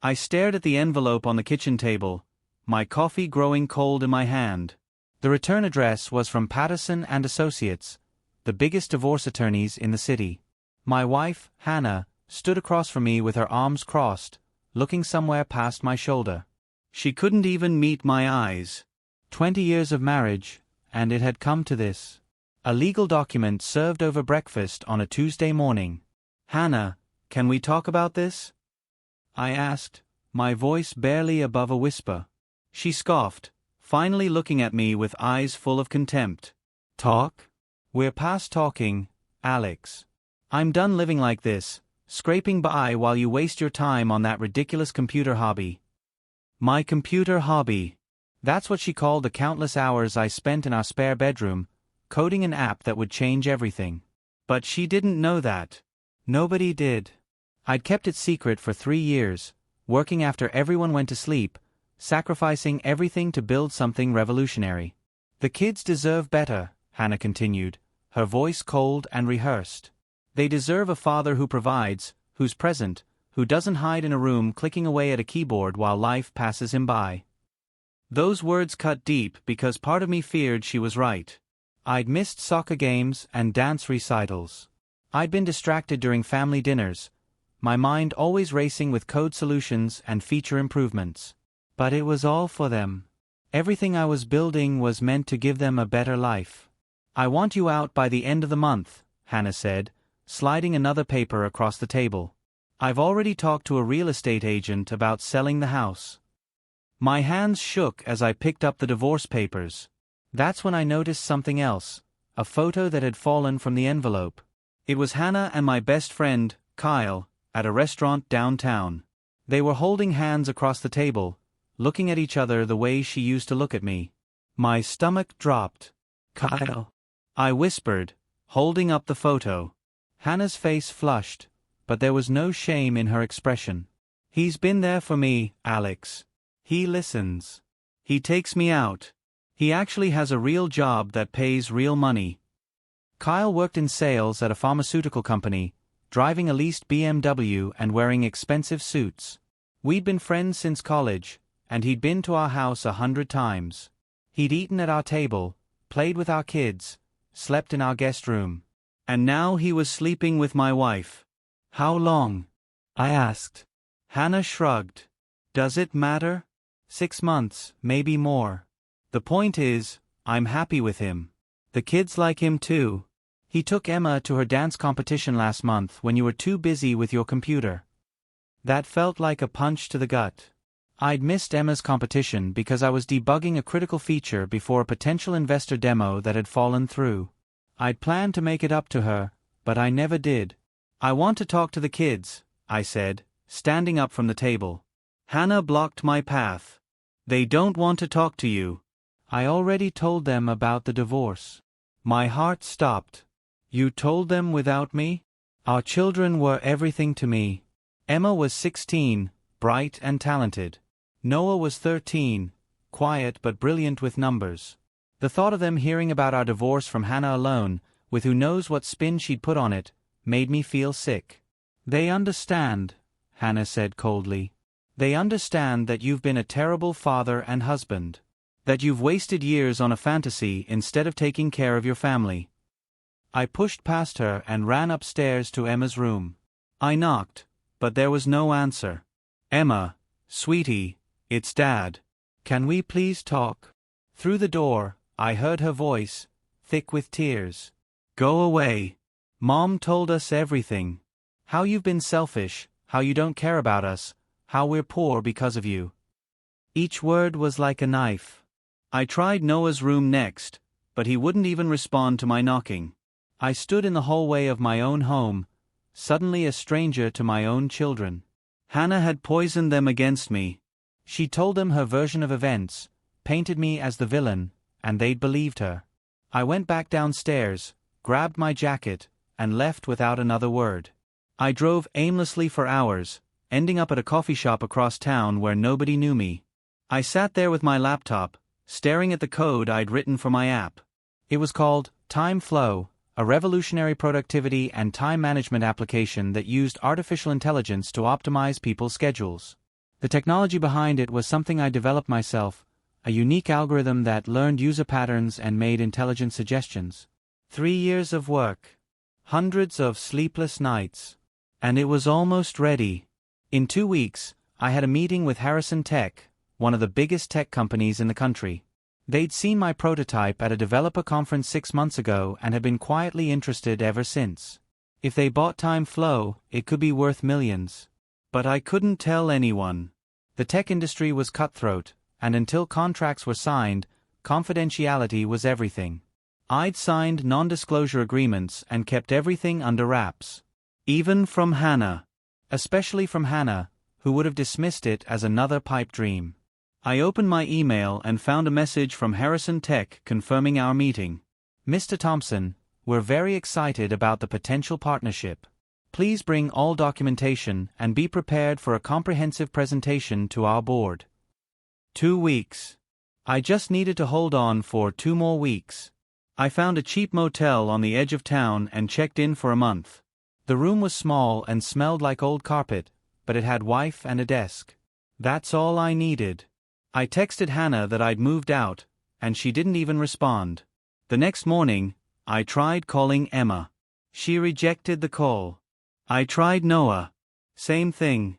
I stared at the envelope on the kitchen table, my coffee growing cold in my hand. The return address was from Patterson and Associates, the biggest divorce attorneys in the city. My wife, Hannah, stood across from me with her arms crossed, looking somewhere past my shoulder. She couldn't even meet my eyes. 20 years of marriage, and it had come to this. A legal document served over breakfast on a Tuesday morning. "Hannah, can we talk about this?" I asked, my voice barely above a whisper. She scoffed, finally looking at me with eyes full of contempt. "Talk? We're past talking, Alex. I'm done living like this, scraping by while you waste your time on that ridiculous computer hobby." My computer hobby. That's what she called the countless hours I spent in our spare bedroom, coding an app that would change everything. But she didn't know that. Nobody did. I'd kept it secret for 3 years, working after everyone went to sleep, sacrificing everything to build something revolutionary. "The kids deserve better," Hannah continued, her voice cold and rehearsed. "They deserve a father who provides, who's present, who doesn't hide in a room clicking away at a keyboard while life passes him by." Those words cut deep because part of me feared she was right. I'd missed soccer games and dance recitals. I'd been distracted during family dinners, my mind always racing with code solutions and feature improvements. But it was all for them. Everything I was building was meant to give them a better life. "I want you out by the end of the month," Hannah said, sliding another paper across the table. "I've already talked to a real estate agent about selling the house." My hands shook as I picked up the divorce papers. That's when I noticed something else, a photo that had fallen from the envelope. It was Hannah and my best friend, Kyle, at a restaurant downtown. They were holding hands across the table, looking at each other the way she used to look at me. My stomach dropped. "Kyle," I whispered, holding up the photo. Hannah's face flushed, but there was no shame in her expression. "He's been there for me, Alex. He listens. He takes me out. He actually has a real job that pays real money." Kyle worked in sales at a pharmaceutical company, driving a leased BMW and wearing expensive suits. We'd been friends since college, and he'd been to our house 100 times. He'd eaten at our table, played with our kids, slept in our guest room. And now he was sleeping with my wife. "How long?" I asked. Hannah shrugged. "Does it matter? 6 months, maybe more. The point is, I'm happy with him. The kids like him too. He took Emma to her dance competition last month when you were too busy with your computer." That felt like a punch to the gut. I'd missed Emma's competition because I was debugging a critical feature before a potential investor demo that had fallen through. I'd planned to make it up to her, but I never did. "I want to talk to the kids," I said, standing up from the table. Hannah blocked my path. "They don't want to talk to you." "I already told them about the divorce." My heart stopped. "You told them without me?" "Our children were everything to me. Emma was 16, bright and talented. Noah was 13, quiet but brilliant with numbers." The thought of them hearing about our divorce from Hannah alone, with who knows what spin she'd put on it, made me feel sick. "They understand," Hannah said coldly. "They understand that you've been a terrible father and husband. That you've wasted years on a fantasy instead of taking care of your family." I pushed past her and ran upstairs to Emma's room. I knocked, but there was no answer. "Emma, sweetie, it's Dad. Can we please talk?" Through the door, I heard her voice, thick with tears. "Go away. Mom told us everything. How you've been selfish, how you don't care about us, how we're poor because of you." Each word was like a knife. I tried Noah's room next, but he wouldn't even respond to my knocking. I stood in the hallway of my own home, suddenly a stranger to my own children. Hannah had poisoned them against me. She told them her version of events, painted me as the villain, and they'd believed her. I went back downstairs, grabbed my jacket, and left without another word. I drove aimlessly for hours, ending up at a coffee shop across town where nobody knew me. I sat there with my laptop, staring at the code I'd written for my app. It was called Time Flow, a revolutionary productivity and time management application that used artificial intelligence to optimize people's schedules. The technology behind it was something I developed myself, a unique algorithm that learned user patterns and made intelligent suggestions. 3 years of work. Hundreds of sleepless nights. And it was almost ready. In 2 weeks, I had a meeting with Harrison Tech, one of the biggest tech companies in the country. They'd seen my prototype at a developer conference 6 months ago and had been quietly interested ever since. If they bought time flow, it could be worth millions. But I couldn't tell anyone. The tech industry was cutthroat, and until contracts were signed, confidentiality was everything. I'd signed non-disclosure agreements and kept everything under wraps. Even from Hannah. Especially from Hannah, who would have dismissed it as another pipe dream. I opened my email and found a message from Harrison Tech confirming our meeting. Mr. Thompson, we're very excited about the potential partnership. Please bring all documentation and be prepared for a comprehensive presentation to our board. 2 weeks. I just needed to hold on for 2 more weeks. I found a cheap motel on the edge of town and checked in for a month. The room was small and smelled like old carpet, but it had Wi-Fi and a desk. That's all I needed. I texted Hannah that I'd moved out, and she didn't even respond. The next morning, I tried calling Emma. She rejected the call. I tried Noah. Same thing.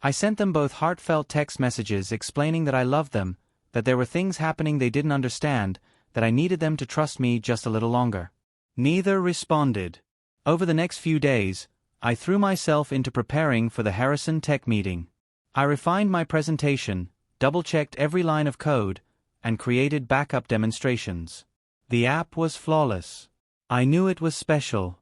I sent them both heartfelt text messages explaining that I loved them, that there were things happening they didn't understand, that I needed them to trust me just a little longer. Neither responded. Over the next few days, I threw myself into preparing for the Harrison Tech meeting. I refined my presentation, double-checked every line of code, and created backup demonstrations. The app was flawless. I knew it was special.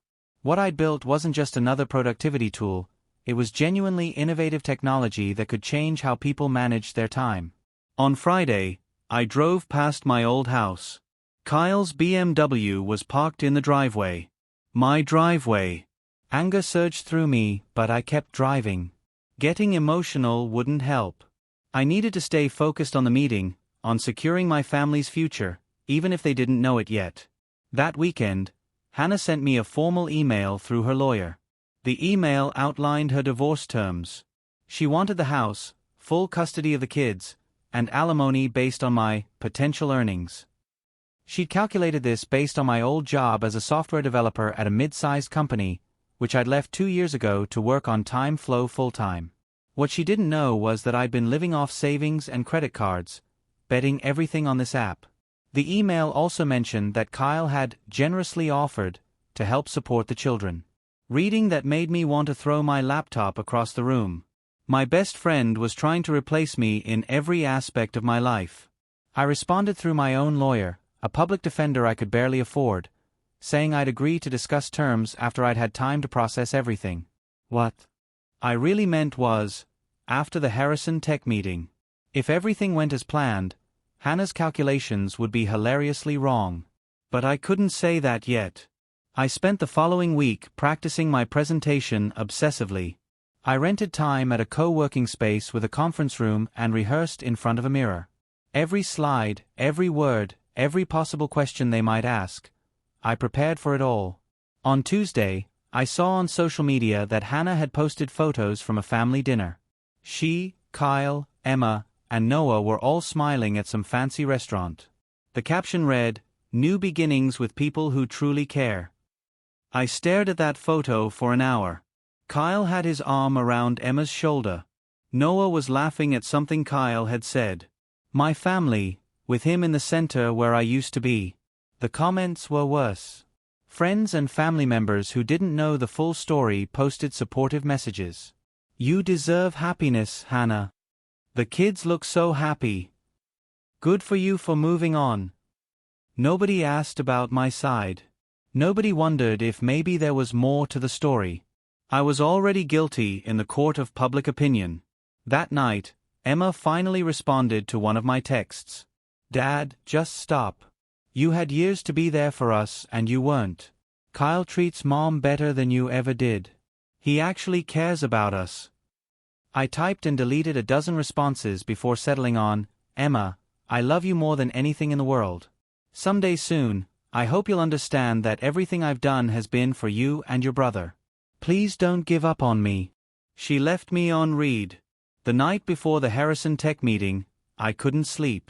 What I'd built wasn't just another productivity tool, it was genuinely innovative technology that could change how people managed their time. On Friday, I drove past my old house. Kyle's BMW was parked in the driveway. My driveway. Anger surged through me, but I kept driving. Getting emotional wouldn't help. I needed to stay focused on the meeting, on securing my family's future, even if they didn't know it yet. That weekend, Hannah sent me a formal email through her lawyer. The email outlined her divorce terms. She wanted the house, full custody of the kids, and alimony based on my potential earnings. She'd calculated this based on my old job as a software developer at a mid-sized company, which I'd left 2 years ago to work on time flow full-time. What she didn't know was that I'd been living off savings and credit cards, betting everything on this app. The email also mentioned that Kyle had generously offered to help support the children. Reading that made me want to throw my laptop across the room. My best friend was trying to replace me in every aspect of my life. I responded through my own lawyer, a public defender I could barely afford, saying I'd agree to discuss terms after I'd had time to process everything. What I really meant was, after the Harrison Tech meeting. If everything went as planned, Hannah's calculations would be hilariously wrong. But I couldn't say that yet. I spent the following week practicing my presentation obsessively. I rented time at a co-working space with a conference room and rehearsed in front of a mirror. Every slide, every word, every possible question they might ask. I prepared for it all. On Tuesday, I saw on social media that Hannah had posted photos from a family dinner. She, Kyle, Emma, and Noah were all smiling at some fancy restaurant. The caption read, "New beginnings with people who truly care." I stared at that photo for an hour. Kyle had his arm around Emma's shoulder. Noah was laughing at something Kyle had said. My family, with him in the center where I used to be. The comments were worse. Friends and family members who didn't know the full story posted supportive messages. "You deserve happiness, Hannah. The kids look so happy. Good for you for moving on." Nobody asked about my side. Nobody wondered if maybe there was more to the story. I was already guilty in the court of public opinion. That night, Emma finally responded to one of my texts. "Dad, just stop. You had years to be there for us and you weren't. Kyle treats Mom better than you ever did. He actually cares about us." I typed and deleted a dozen responses before settling on, "Emma, I love you more than anything in the world. Someday soon, I hope you'll understand that everything I've done has been for you and your brother. Please don't give up on me." She left me on read. The night before the Harrison Tech meeting, I couldn't sleep.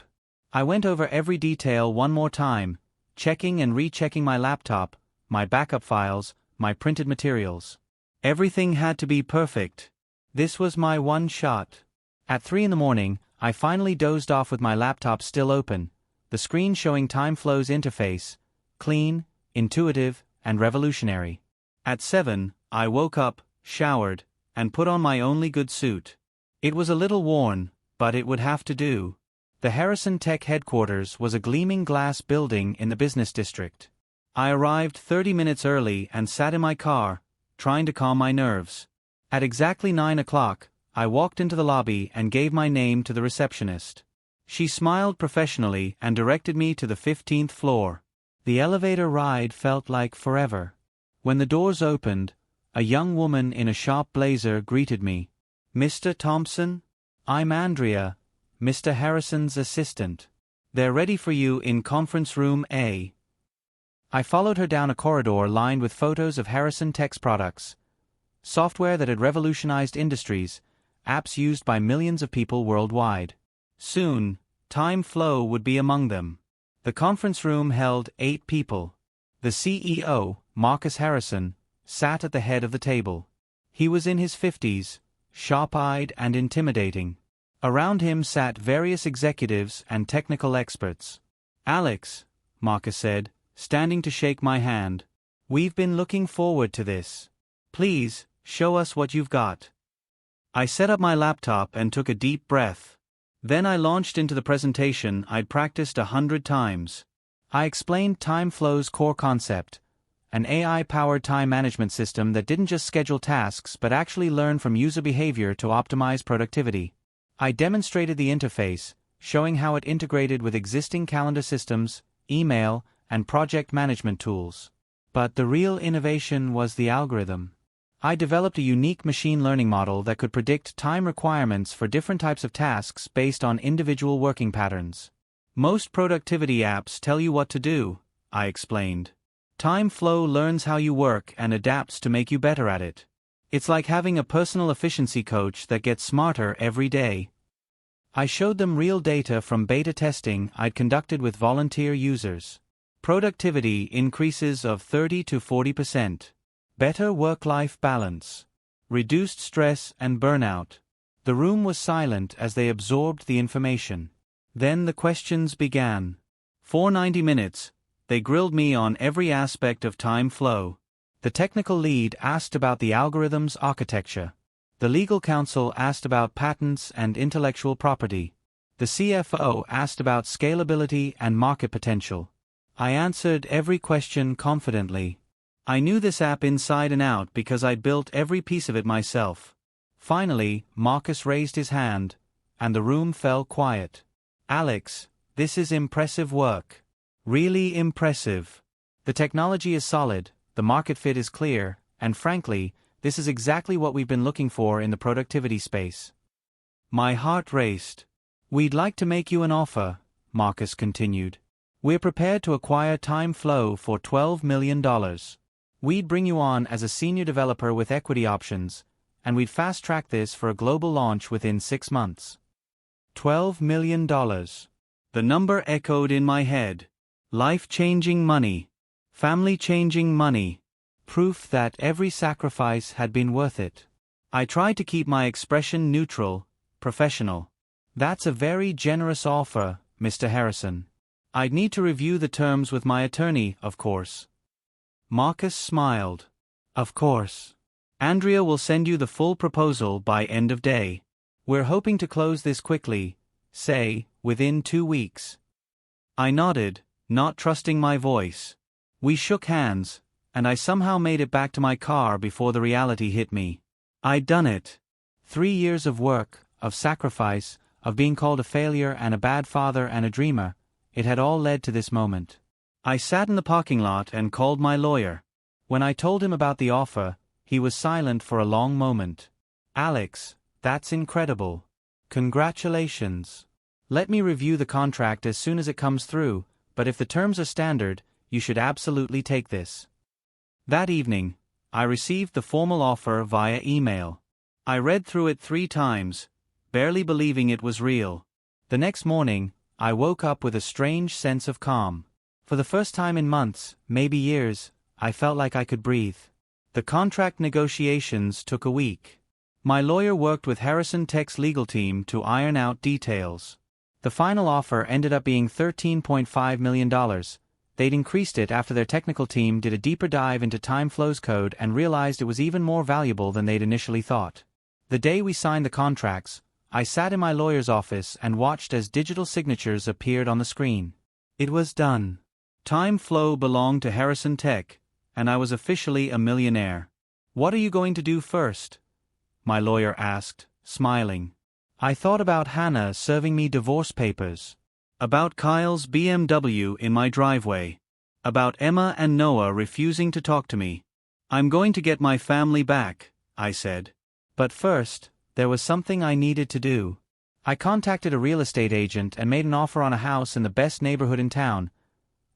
I went over every detail one more time, checking and rechecking my laptop, my backup files, my printed materials. Everything had to be perfect. This was my one shot. At 3 in the morning, I finally dozed off with my laptop still open, the screen showing TimeFlow's interface, clean, intuitive, and revolutionary. At 7, I woke up, showered, and put on my only good suit. It was a little worn, but it would have to do. The Harrison Tech headquarters was a gleaming glass building in the business district. I arrived 30 minutes early and sat in my car, trying to calm my nerves. At exactly 9 o'clock, I walked into the lobby and gave my name to the receptionist. She smiled professionally and directed me to the 15th floor. The elevator ride felt like forever. When the doors opened, a young woman in a sharp blazer greeted me. "Mr. Thompson? I'm Andrea, Mr. Harrison's assistant. They're ready for you in conference room A." I followed her down a corridor lined with photos of Harrison Tech's products, software that had revolutionized industries, apps used by millions of people worldwide. Soon, TimeFlow would be among them. The conference room held 8 people. The CEO, Marcus Harrison, sat at the head of the table. He was in his 50s, sharp-eyed and intimidating. Around him sat various executives and technical experts. "Alex," Marcus said, standing to shake my hand, "we've been looking forward to this. Please, show us what you've got." I set up my laptop and took a deep breath. Then I launched into the presentation I'd practiced 100 times. I explained TimeFlow's core concept, an AI-powered time management system that didn't just schedule tasks but actually learn from user behavior to optimize productivity. I demonstrated the interface, showing how it integrated with existing calendar systems, email, and project management tools. But the real innovation was the algorithm. I developed a unique machine learning model that could predict time requirements for different types of tasks based on individual working patterns. Most productivity apps tell you what to do, I explained. TimeFlow learns how you work and adapts to make you better at it. It's like having a personal efficiency coach that gets smarter every day. I showed them real data from beta testing I'd conducted with volunteer users. Productivity increases of 30 to 40%. Better work-life balance. Reduced stress and burnout. The room was silent as they absorbed the information. Then the questions began. For 90 minutes, they grilled me on every aspect of TimeFlow. The technical lead asked about the algorithm's architecture. The legal counsel asked about patents and intellectual property. The CFO asked about scalability and market potential. I answered every question confidently. I knew this app inside and out because I'd built every piece of it myself. Finally, Marcus raised his hand, and the room fell quiet. "Alex, this is impressive work. Really impressive. The technology is solid, the market fit is clear, and frankly, this is exactly what we've been looking for in the productivity space." My heart raced. "We'd like to make you an offer," Marcus continued. "We're prepared to acquire TimeFlow for $12 million. We'd bring you on as a senior developer with equity options, and we'd fast-track this for a global launch within 6 months. $12 million. The number echoed in my head. Life-changing money. Family-changing money. Proof that every sacrifice had been worth it. I tried to keep my expression neutral, professional. "That's a very generous offer, Mr. Harrison. I'd need to review the terms with my attorney, of course." Marcus smiled. "Of course. Andrea will send you the full proposal by end of day. We're hoping to close this quickly, say, within 2 weeks." I nodded, not trusting my voice. We shook hands, and I somehow made it back to my car before the reality hit me. I'd done it. 3 years of work, of sacrifice, of being called a failure and a bad father and a dreamer, it had all led to this moment. I sat in the parking lot and called my lawyer. When I told him about the offer, he was silent for a long moment. "Alex, that's incredible. Congratulations. Let me review the contract as soon as it comes through, but if the terms are standard, you should absolutely take this." That evening, I received the formal offer via email. I read through it 3 times, barely believing it was real. The next morning, I woke up with a strange sense of calm. For the first time in months, maybe years, I felt like I could breathe. The contract negotiations took a week. My lawyer worked with Harrison Tech's legal team to iron out details. The final offer ended up being $13.5 million. They'd increased it after their technical team did a deeper dive into time flows code and realized it was even more valuable than they'd initially thought. The day we signed the contracts, I sat in my lawyer's office and watched as digital signatures appeared on the screen. It was done. Time flow belonged to Harrison Tech, and I was officially a millionaire. "What are you going to do first?" my lawyer asked, smiling. I thought about Hannah serving me divorce papers. About Kyle's BMW in my driveway. About Emma and Noah refusing to talk to me. "I'm going to get my family back," I said. But first, there was something I needed to do. I contacted a real estate agent and made an offer on a house in the best neighborhood in town.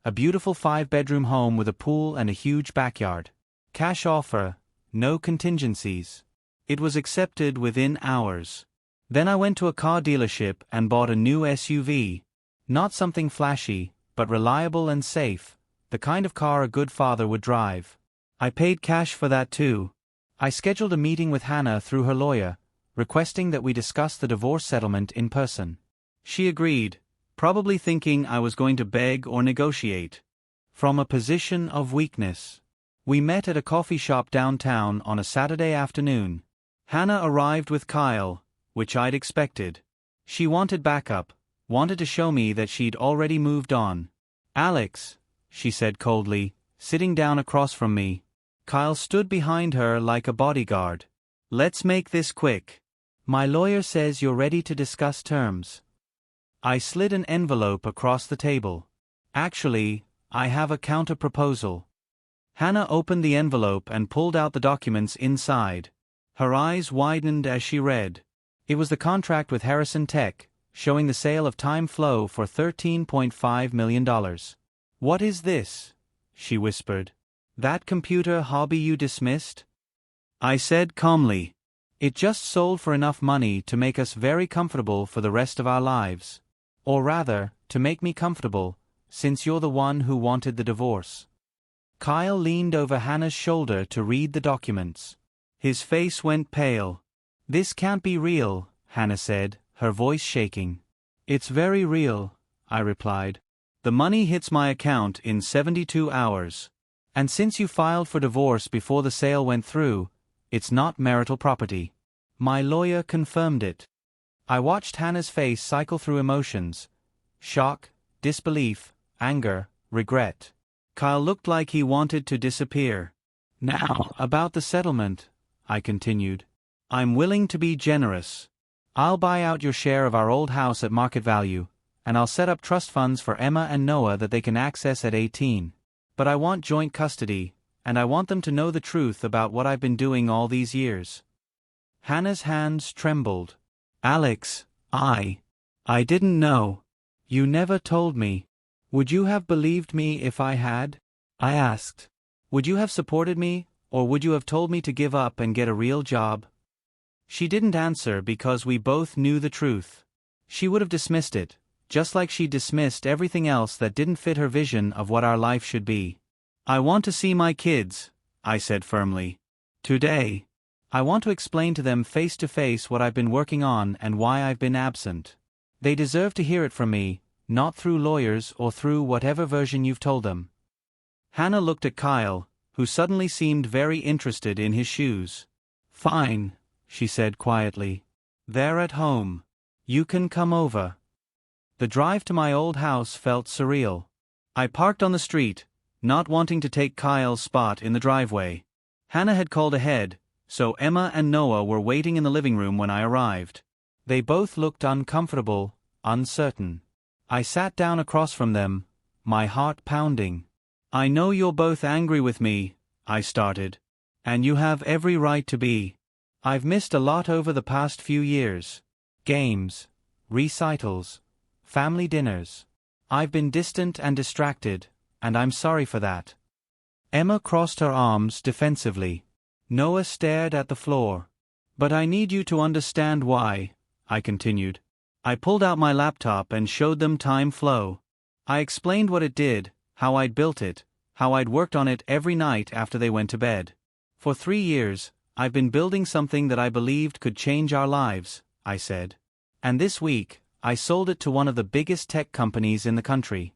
A beautiful 5-bedroom home with a pool and a huge backyard. Cash offer, no contingencies. It was accepted within hours. Then I went to a car dealership and bought a new SUV. Not something flashy, but reliable and safe, the kind of car a good father would drive. I paid cash for that too. I scheduled a meeting with Hannah through her lawyer, requesting that we discuss the divorce settlement in person. She agreed, probably thinking I was going to beg or negotiate. From a position of weakness. We met at a coffee shop downtown on a Saturday afternoon. Hannah arrived with Kyle, which I'd expected. She wanted backup, wanted to show me that she'd already moved on. "Alex," she said coldly, sitting down across from me. Kyle stood behind her like a bodyguard. "Let's make this quick. My lawyer says you're ready to discuss terms." I slid an envelope across the table. "Actually, I have a counter-proposal." Hannah opened the envelope and pulled out the documents inside. Her eyes widened as she read. It was the contract with Harrison Tech, showing the sale of Time Flow for $13.5 million. "What is this?" she whispered. "That computer hobby you dismissed?" I said calmly. "It just sold for enough money to make us very comfortable for the rest of our lives. Or rather, to make me comfortable, since you're the one who wanted the divorce." Kyle leaned over Hannah's shoulder to read the documents. His face went pale. "This can't be real," Hannah said, her voice shaking. "It's very real," I replied. "The money hits my account in 72 hours. And since you filed for divorce before the sale went through, it's not marital property." My lawyer confirmed it. I watched Hannah's face cycle through emotions. Shock, disbelief, anger, regret. Kyle looked like he wanted to disappear. "Now, about the settlement," I continued. "I'm willing to be generous. I'll buy out your share of our old house at market value, and I'll set up trust funds for Emma and Noah that they can access at 18. But I want joint custody, and I want them to know the truth about what I've been doing all these years." Hannah's hands trembled. "Alex, I didn't know. You never told me. Would you have believed me if I had?" I asked. "Would you have supported me, or would you have told me to give up and get a real job?" She didn't answer because we both knew the truth. She would have dismissed it, just like she dismissed everything else that didn't fit her vision of what our life should be. "I want to see my kids," I said firmly. "Today. I want to explain to them face to face what I've been working on and why I've been absent. They deserve to hear it from me, not through lawyers or through whatever version you've told them." Hannah looked at Kyle, who suddenly seemed very interested in his shoes. "Fine," she said quietly. "They're at home. You can come over." The drive to my old house felt surreal. I parked on the street, not wanting to take Kyle's spot in the driveway. Hannah had called ahead, so Emma and Noah were waiting in the living room when I arrived. They both looked uncomfortable, uncertain. I sat down across from them, my heart pounding. "I know you're both angry with me," I started. "And you have every right to be. I've missed a lot over the past few years. Games, recitals, family dinners. I've been distant and distracted, and I'm sorry for that." Emma crossed her arms defensively. Noah stared at the floor. "But I need you to understand why," I continued. I pulled out my laptop and showed them Time Flow. I explained what it did, how I'd built it, how I'd worked on it every night after they went to bed. For 3 years, I've been building something that I believed could change our lives, I said. And this week, I sold it to one of the biggest tech companies in the country.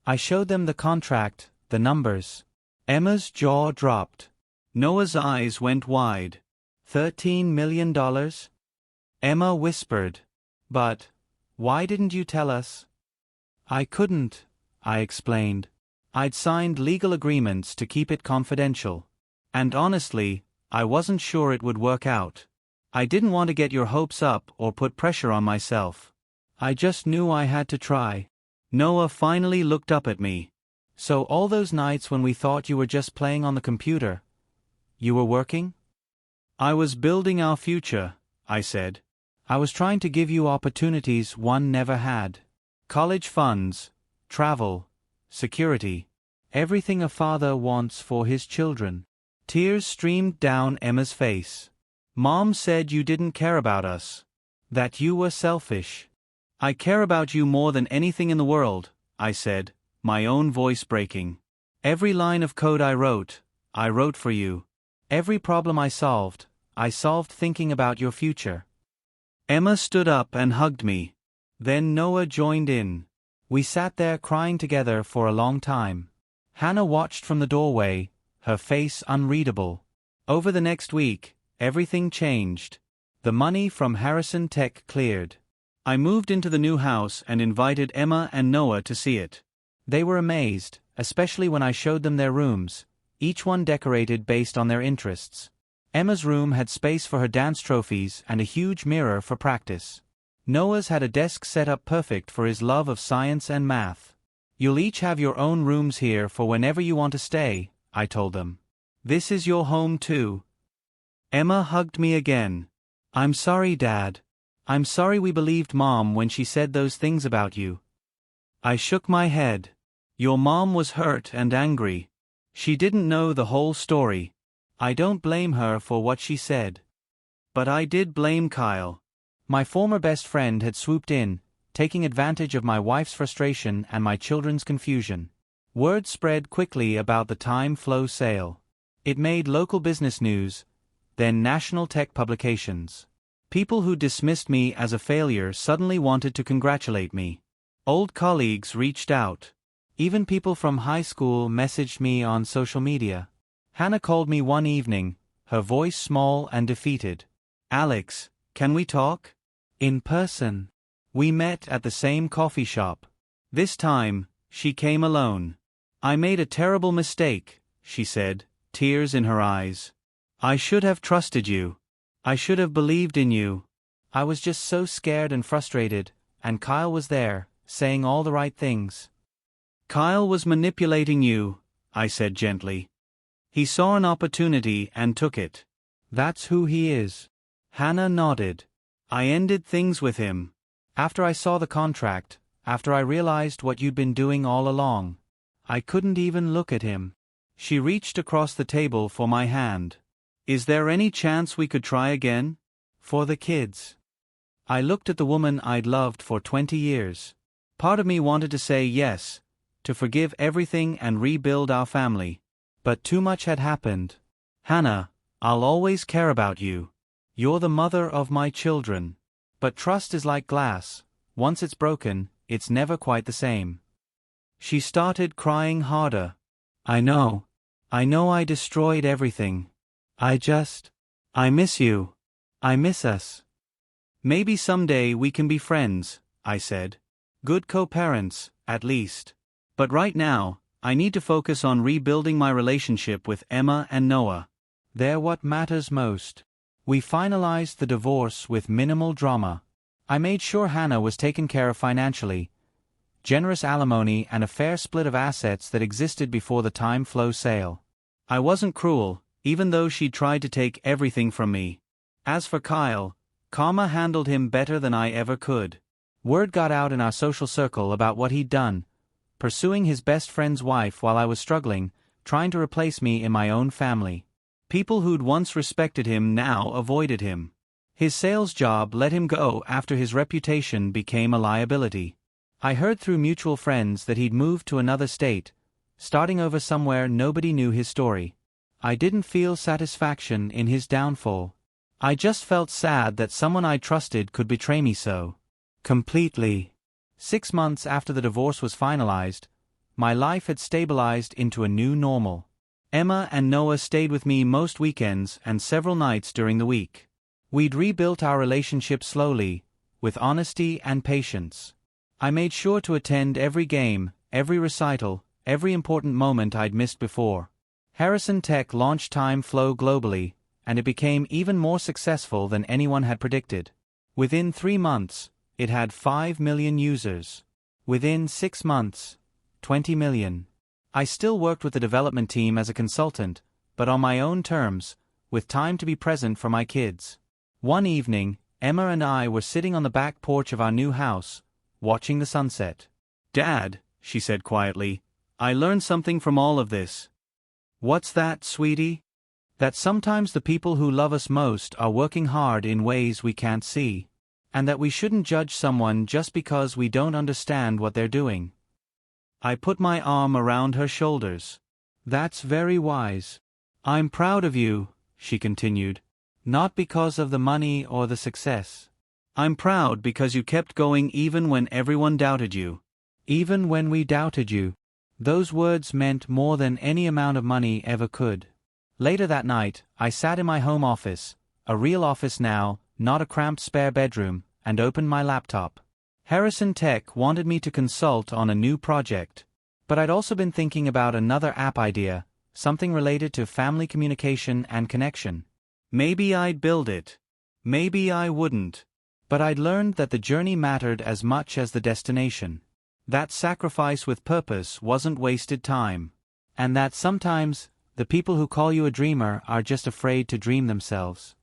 I showed them the contract, the numbers. Emma's jaw dropped. Noah's eyes went wide. $13 million? Emma whispered. But, why didn't you tell us? I couldn't, I explained. I'd signed legal agreements to keep it confidential. And honestly, I wasn't sure it would work out. I didn't want to get your hopes up or put pressure on myself. I just knew I had to try. Noah finally looked up at me. So all those nights when we thought you were just playing on the computer, you were working? I was building our future, I said. I was trying to give you opportunities one never had. College funds, travel, security, everything a father wants for his children. Tears streamed down Emma's face. Mom said you didn't care about us. That you were selfish. I care about you more than anything in the world, I said, my own voice breaking. Every line of code I wrote for you. Every problem I solved thinking about your future. Emma stood up and hugged me. Then Noah joined in. We sat there crying together for a long time. Hannah watched from the doorway, her face unreadable. Over the next week, everything changed. The money from Harrison Tech cleared. I moved into the new house and invited Emma and Noah to see it. They were amazed, especially when I showed them their rooms, each one decorated based on their interests. Emma's room had space for her dance trophies and a huge mirror for practice. Noah's had a desk set up perfect for his love of science and math. You'll each have your own rooms here for whenever you want to stay, I told them. This is your home too. Emma hugged me again. I'm sorry, Dad. I'm sorry we believed Mom when she said those things about you. I shook my head. Your mom was hurt and angry. She didn't know the whole story. I don't blame her for what she said. But I did blame Kyle. My former best friend had swooped in, taking advantage of my wife's frustration and my children's confusion. Word spread quickly about the Time Flow sale. It made local business news, then national tech publications. People who dismissed me as a failure suddenly wanted to congratulate me. Old colleagues reached out. Even people from high school messaged me on social media. Hannah called me one evening, her voice small and defeated. Alex, can we talk? In person. We met at the same coffee shop. This time, she came alone. I made a terrible mistake, she said, tears in her eyes. I should have trusted you. I should have believed in you. I was just so scared and frustrated, and Kyle was there, saying all the right things. Kyle was manipulating you, I said gently. He saw an opportunity and took it. That's who he is. Hannah nodded. I ended things with him. After I saw the contract, after I realized what you'd been doing all along, I couldn't even look at him. She reached across the table for my hand. Is there any chance we could try again? For the kids. I looked at the woman I'd loved for 20 years. Part of me wanted to say yes, to forgive everything and rebuild our family. But too much had happened. Hannah, I'll always care about you. You're the mother of my children. But trust is like glass. Once it's broken, it's never quite the same. She started crying harder. I know I destroyed everything. I miss you. I miss us. Maybe someday we can be friends, I said. Good co-parents, at least. But right now, I need to focus on rebuilding my relationship with Emma and Noah. They're what matters most. We finalized the divorce with minimal drama. I made sure Hannah was taken care of financially. Generous alimony and a fair split of assets that existed before the Time Flow sale. I wasn't cruel, even though she'd tried to take everything from me. As for Kyle, karma handled him better than I ever could. Word got out in our social circle about what he'd done, pursuing his best friend's wife while I was struggling, trying to replace me in my own family. People who'd once respected him now avoided him. His sales job let him go after his reputation became a liability. I heard through mutual friends that he'd moved to another state, starting over somewhere nobody knew his story. I didn't feel satisfaction in his downfall. I just felt sad that someone I trusted could betray me so completely. 6 months after the divorce was finalized, my life had stabilized into a new normal. Emma and Noah stayed with me most weekends and several nights during the week. We'd rebuilt our relationship slowly, with honesty and patience. I made sure to attend every game, every recital, every important moment I'd missed before. Harrison Tech launched Time Flow globally, and it became even more successful than anyone had predicted. Within 3 months, it had 5 million users. Within 6 months, 20 million. I still worked with the development team as a consultant, but on my own terms, with time to be present for my kids. One evening, Emma and I were sitting on the back porch of our new house, watching the sunset. "Dad," she said quietly, "I learned something from all of this." "What's that, sweetie?" "That sometimes the people who love us most are working hard in ways we can't see. And that we shouldn't judge someone just because we don't understand what they're doing." I put my arm around her shoulders. "That's very wise. I'm proud of you," she continued. "Not because of the money or the success. I'm proud because you kept going even when everyone doubted you. Even when we doubted you." Those words meant more than any amount of money ever could. Later that night, I sat in my home office, a real office now, not a cramped spare bedroom, and opened my laptop. Harrison Tech wanted me to consult on a new project. But I'd also been thinking about another app idea, something related to family communication and connection. Maybe I'd build it. Maybe I wouldn't. But I'd learned that the journey mattered as much as the destination. That sacrifice with purpose wasn't wasted time. And that sometimes, the people who call you a dreamer are just afraid to dream themselves.